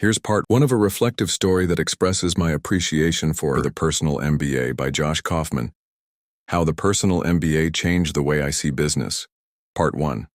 Here's part one of a reflective story that expresses my appreciation for the Personal MBA by Josh Kaufman. How the Personal MBA changed the way I see business. Part 1.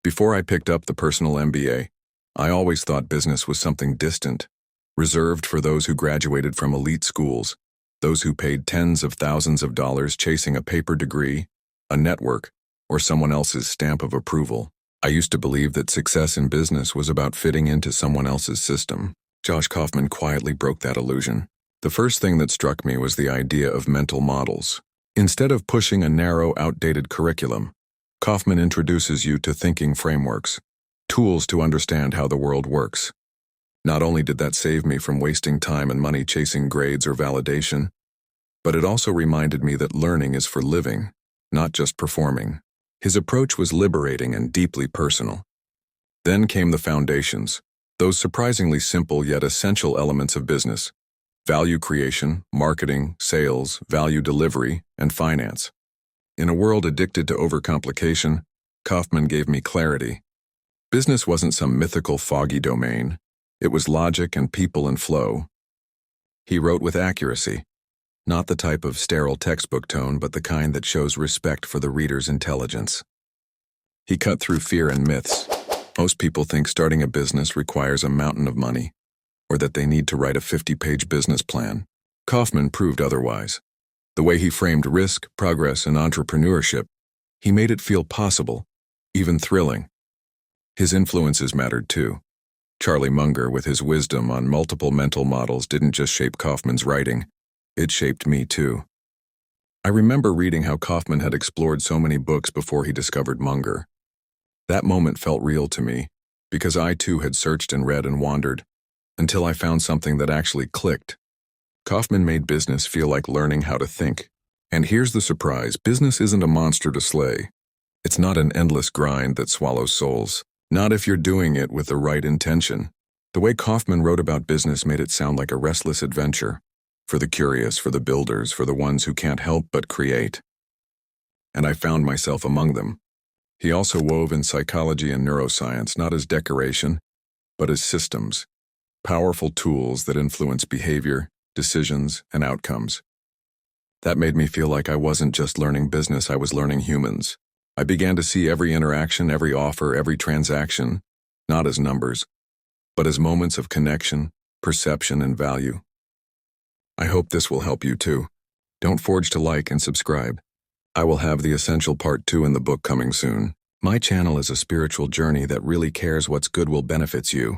Before I picked up the Personal MBA, I always thought business was something distant, reserved for those who graduated from elite schools, those who paid tens of thousands of dollars chasing a paper degree, a network, or someone else's stamp of approval. I used to believe that success in business was about fitting into someone else's system. Josh Kaufman quietly broke that illusion. The first thing that struck me was the idea of mental models. Instead of pushing a narrow, outdated curriculum, Kaufman introduces you to thinking frameworks, tools to understand how the world works. Not only did that save me from wasting time and money chasing grades or validation, but it also reminded me that learning is for living, not just performing. His approach was liberating and deeply personal. Then came the foundations, those surprisingly simple yet essential elements of business: value creation, marketing, sales, value delivery, and finance. In a world addicted to overcomplication, Kaufman gave me clarity. Business wasn't some mythical, foggy domain. It was logic and people and flow. He wrote with accuracy, not the type of sterile textbook tone, but the kind that shows respect for the reader's intelligence. He cut through fear and myths. Most people think starting a business requires a mountain of money, or that they need to write a 50-page business plan. Kaufman proved otherwise. The way he framed risk, progress, and entrepreneurship, he made it feel possible, even thrilling. His influences mattered too. Charlie Munger, with his wisdom on multiple mental models, didn't just shape Kaufman's writing. It shaped me too. I remember reading how Kaufman had explored so many books before he discovered Munger. That moment felt real to me, because I too had searched and read and wandered, until I found something that actually clicked. Kaufman made business feel like learning how to think. And here's the surprise: business isn't a monster to slay. It's not an endless grind that swallows souls. Not if you're doing it with the right intention. The way Kaufman wrote about business made it sound like a restless adventure. For the curious, for the builders, for the ones who can't help but create. And I found myself among them. He also wove in psychology and neuroscience, not as decoration, but as systems, powerful tools that influence behavior, decisions, and outcomes. That made me feel like I wasn't just learning business, I was learning humans. I began to see every interaction, every offer, every transaction, not as numbers, but as moments of connection, perception, and value. I hope this will help you too. Don't forget to like and subscribe. I will have the essential part 2 in the book coming soon. My channel is a spiritual journey that really cares what's good will benefits you.